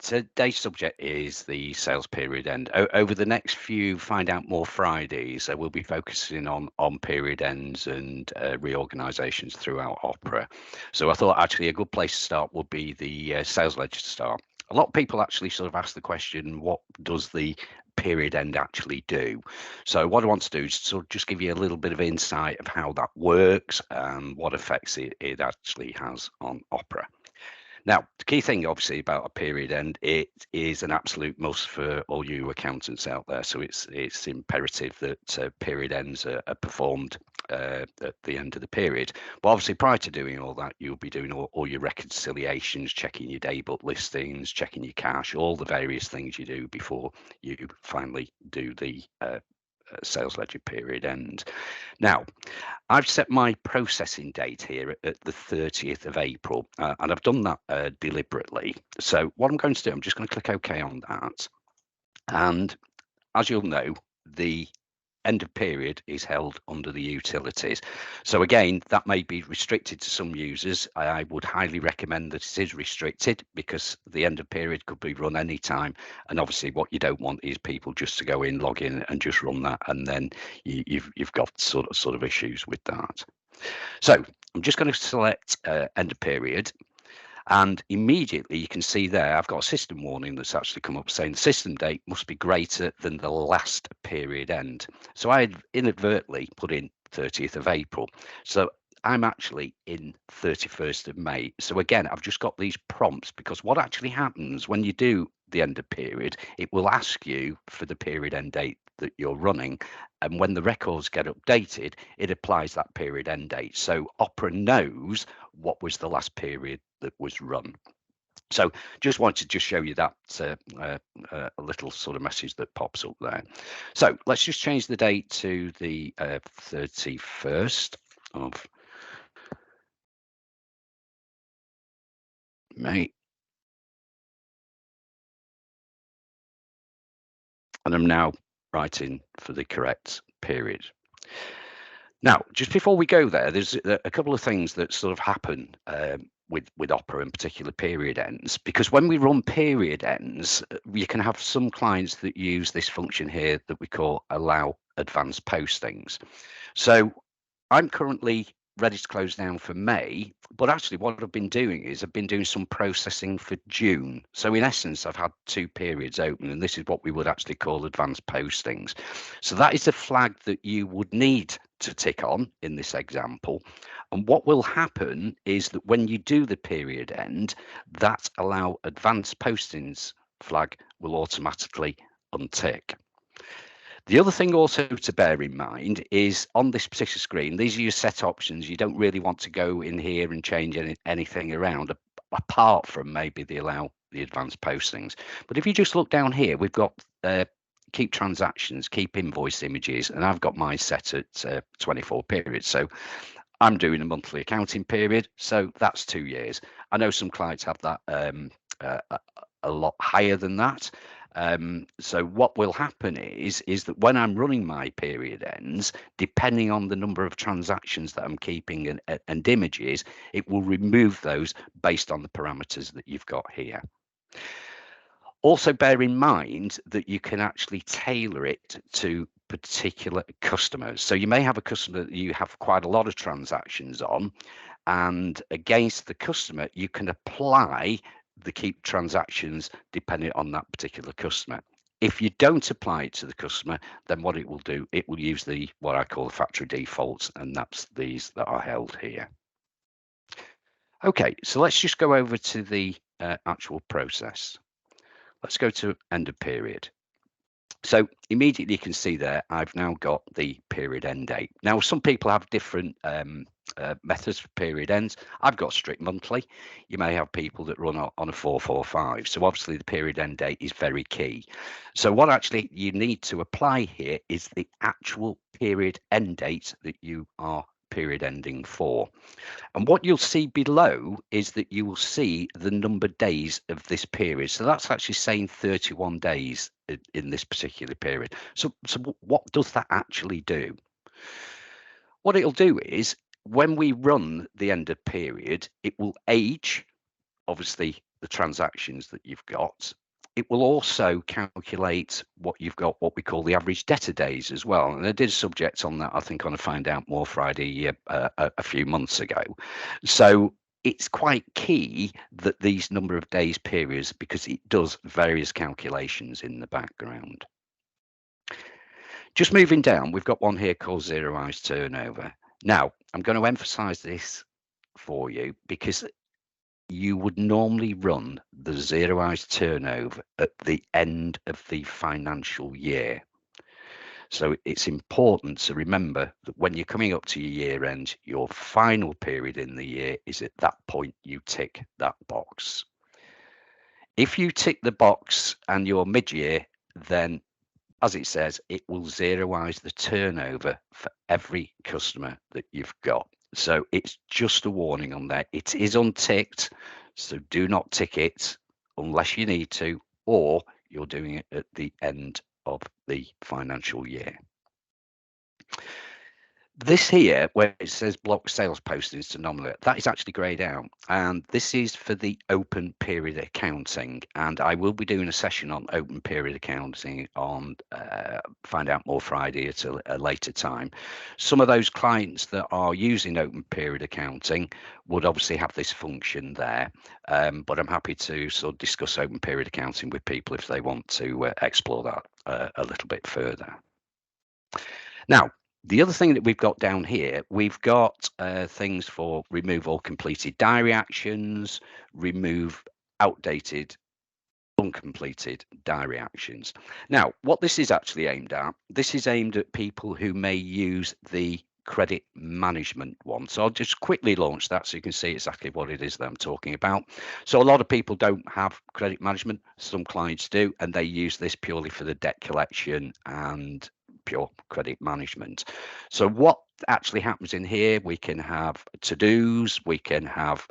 Today's subject is the sales period end. Over the next few Find Out More Fridays, we'll be focusing on period ends and reorganisations throughout Opera. So I thought actually a good place to start would be the sales ledger start. A lot of people actually sort of ask the question, what does the period end actually do? So what I want to do is sort of just give you a little bit of insight of how that works and what effects it actually has on Opera. Now, the key thing, obviously, about a period end, it is an absolute must for all you accountants out there. So it's imperative that period ends are performed at the end of the period. But obviously, prior to doing all that, you'll be doing all your reconciliations, checking your daybook listings, checking your cash, all the various things you do before you finally do the sales ledger period end. Now, I've set my processing date here at the 30th of April, and I've done that deliberately. So what I'm going to do, I'm just going to click OK on that. And as you'll know, the end of period is held under the utilities. So again, that may be restricted to some users. I would highly recommend that it is restricted because the end of period could be run anytime. And obviously what you don't want is people just to go in, log in and just run that. And then you've got sort of issues with that. So I'm just going to select end of period. And immediately you can see there, I've got a system warning that's actually come up saying the system date must be greater than the last period end. So I had inadvertently put in 30th of April. So I'm actually in 31st of May. So again, I've just got these prompts because what actually happens when you do the end of period, it will ask you for the period end date that you're running. And when the records get updated, it applies that period end date. So Opera knows what was the last period that was run. So just wanted to show you that a little sort of message that pops up there. So let's just change the date to the 31st of May. And I'm now writing for the correct period. Now, just before we go there, there's a couple of things that sort of happen with Opera, in particular period ends, because when we run period ends, you can have some clients that use this function here that we call allow advanced postings. So I'm currently ready to close down for May, but actually what I've been doing is I've been doing some processing for June. So in essence, I've had two periods open, and this is what we would actually call advanced postings. So that is a flag that you would need to tick on in this example. And what will happen is that when you do the period end, that allow advanced postings flag will automatically untick. The other thing also to bear in mind is on this particular screen, these are your set options. You don't really want to go in here and change anything around apart from maybe the allow the advanced postings. But if you just look down here, we've got keep transactions, keep invoice images, and I've got mine set at 24 periods. So I'm doing a monthly accounting period, so that's 2 years. I know some clients have that a lot higher than that. So what will happen is that when I'm running my period ends, depending on the number of transactions that I'm keeping and images, it will remove those based on the parameters that you've got here. Also bear in mind that you can actually tailor it to particular customers. So you may have a customer that you have quite a lot of transactions on, and against the customer, you can apply the keep transactions depending on that particular customer. If you don't apply it to the customer, then what it will do, it will use the what I call the factory defaults, and that's these that are held here. Okay, so let's just go over to the actual process. Let's go to end of period. So immediately you can see there, I've now got the period end date. Now, some people have different methods for period ends. I've got strict monthly. You may have people that run on a 445. So obviously the period end date is very key. So what actually you need to apply here is the actual period end date that you are period ending for. And what you'll see below is that you will see the numbered days of this period. So that's actually saying 31 days in this particular period. So what does that actually do? What it'll do is when we run the end of period, it will age, obviously, the transactions that you've got. It will also calculate what you've got, what we call the average debtor days as well. And I did a subject on that, I think, on a Find Out More Friday a few months ago. So it's quite key that these number of days periods, because it does various calculations in the background. Just moving down, we've got one here called zeroized turnover. Now, I'm going to emphasize this for you because you would normally run the zeroized turnover at the end of the financial year. So it's important to remember that when you're coming up to your year end, your final period in the year is at that point you tick that box. If you tick the box and you're mid-year, then as it says, it will zeroize the turnover for every customer that you've got. So it's just a warning on there. It is unticked, so do not tick it unless you need to, or you're doing it at the end of the financial year. This here, where it says block sales postings to nominate, that is actually greyed out. And this is for the open period accounting. And I will be doing a session on open period accounting on Find Out More Friday at a later time. Some of those clients that are using open period accounting would obviously have this function there. But I'm happy to sort of discuss open period accounting with people if they want to explore that a little bit further. Now, the other thing that we've got down here, we've got things for remove all completed diary actions, remove outdated, uncompleted diary actions. Now, what this is actually aimed at, this is aimed at people who may use the credit management one. So I'll just quickly launch that so you can see exactly what it is that I'm talking about. So a lot of people don't have credit management, some clients do, and they use this purely for the debt collection and pure credit management. So what actually happens in here, we can have to-dos, we can have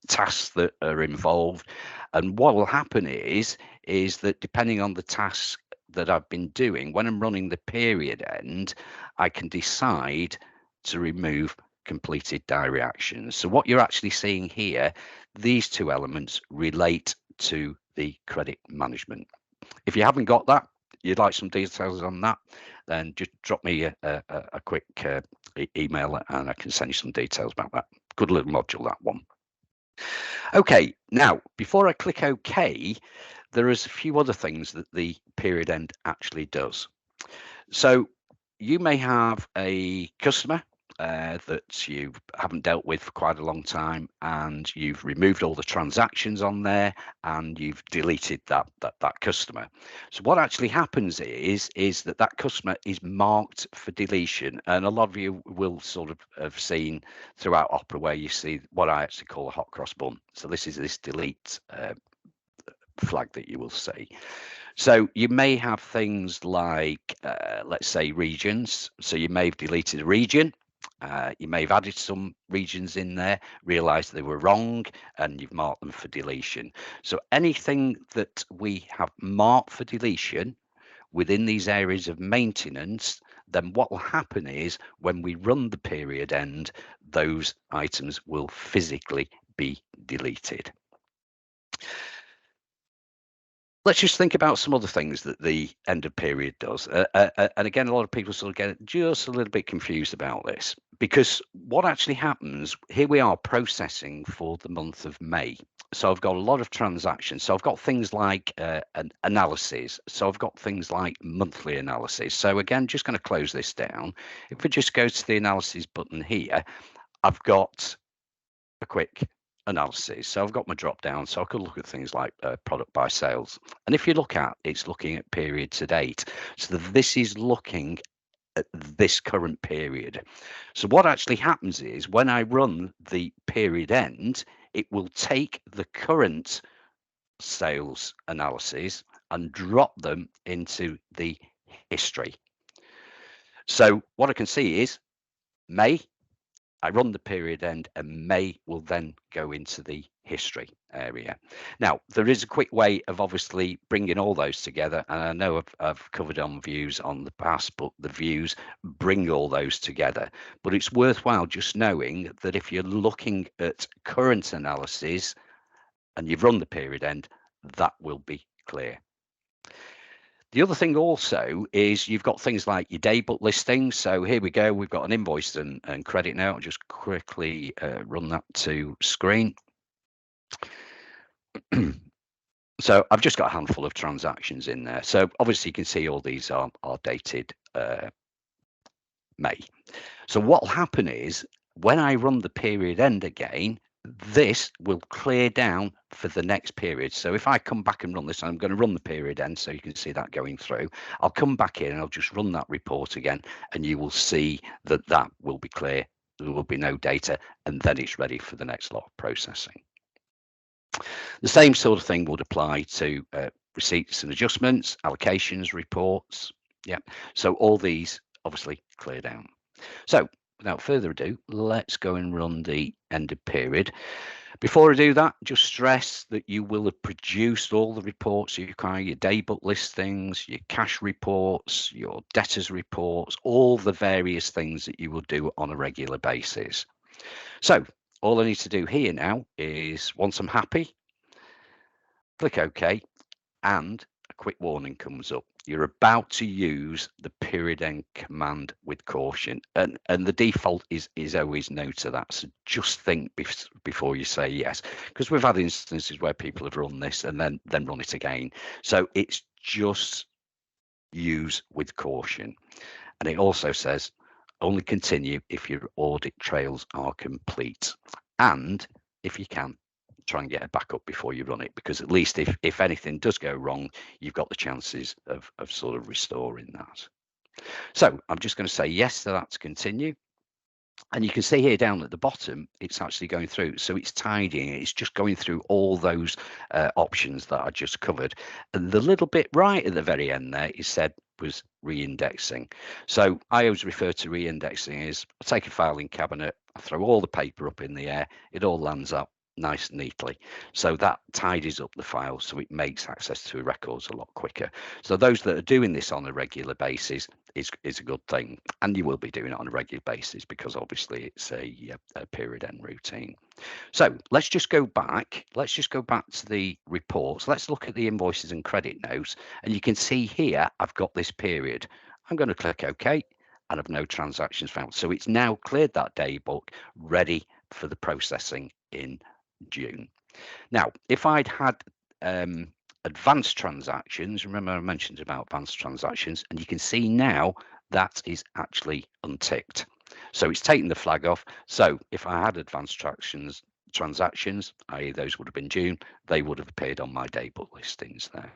tasks that are involved, and what will happen is that depending on the tasks that I've been doing, when I'm running the period end, I can decide to remove completed diary actions. So what you're actually seeing here, these two elements relate to the credit management. If you haven't got that, you'd like some details on that, then just drop me a quick email and I can send you some details about that. Good little module, that one. Okay, now before I click OK, there is a few other things that the period end actually does. So you may have a customer that you haven't dealt with for quite a long time, and you've removed all the transactions on there and you've deleted that customer. So what actually happens is that customer is marked for deletion, and a lot of you will sort of have seen throughout Opera where you see what I actually call a hot cross button. So this is this delete flag that you will see. So you may have things like, let's say, regions. So you may have deleted a region. You may have added some regions in there, realized they were wrong, and you've marked them for deletion. So anything that we have marked for deletion within these areas of maintenance, then what will happen is when we run the period end, those items will physically be deleted. Let's just think about some other things that the end of period does. And again, a lot of people sort of get just a little bit confused about this, because what actually happens, here we are processing for the month of May. So I've got a lot of transactions. So I've got things like an analysis. So I've got things like monthly analysis. So again, just going to close this down. If we just go to the analysis button here, I've got a quick analysis. So I've got my drop down, so I could look at things like product by sales. And if you look at, it's looking at period to date. So this is looking at this current period. So what actually happens is when I run the period end, it will take the current sales analysis and drop them into the history. So what I can see is May, I run the period end, and May will then go into the history area. Now, there is a quick way of obviously bringing all those together, and I know I've covered on views on the past, but the views bring all those together. But it's worthwhile just knowing that if you're looking at current analysis, and you've run the period end, that will be clear. The other thing also is you've got things like your day book listings. So here we go. We've got an invoice and credit now. I'll just quickly run that to screen. So I've just got a handful of transactions in there. So obviously you can see all these are dated May. So what will happen is when I run the period end again, this will clear down for the next period. So if I come back and run this, I'm going to run the period end so you can see that going through. I'll come back in and I'll just run that report again, and you will see that that will be clear. There will be no data, and then it's ready for the next lot of processing. The same sort of thing would apply to receipts and adjustments, allocations, reports. Yeah, so all these obviously clear down. So without further ado, let's go and run the end of period. Before I do that, just stress that you will have produced all the reports you require, your day book listings, your cash reports, your debtors reports, all the various things that you will do on a regular basis. So all I need to do here now is, once I'm happy, click OK, and a quick warning comes up. You're about to use the period end command with caution, and the default is always no to that. So just think before you say yes, because we've had instances where people have run this and then run it again. So it's just use with caution. And it also says only continue if your audit trails are complete, and if you can, try and get a backup before you run it, because at least if anything does go wrong, you've got the chances of sort of restoring that. So I'm just going to say yes to that to continue. And you can see here down at the bottom, it's actually going through. So it's tidying, it's just going through all those options that I just covered. And the little bit right at the very end there is said was re-indexing. So I always refer to re-indexing as I take a filing cabinet, I throw all the paper up in the air, it all lands up nice and neatly. So that tidies up the file, so it makes access to records a lot quicker. So those that are doing this on a regular basis is a good thing, and you will be doing it on a regular basis because obviously it's a period end routine. So let's just go back. Let's just go back to the reports. Let's look at the invoices and credit notes, and you can see here I've got this period. I'm going to click OK, and I've no transactions found. So it's now cleared that day book, ready for the processing in June. Now, if I'd had advanced transactions, remember I mentioned about advanced transactions, and you can see now that is actually unticked. So it's taken the flag off. So if I had advanced transactions, i.e. those would have been June, they would have appeared on my day book listings there.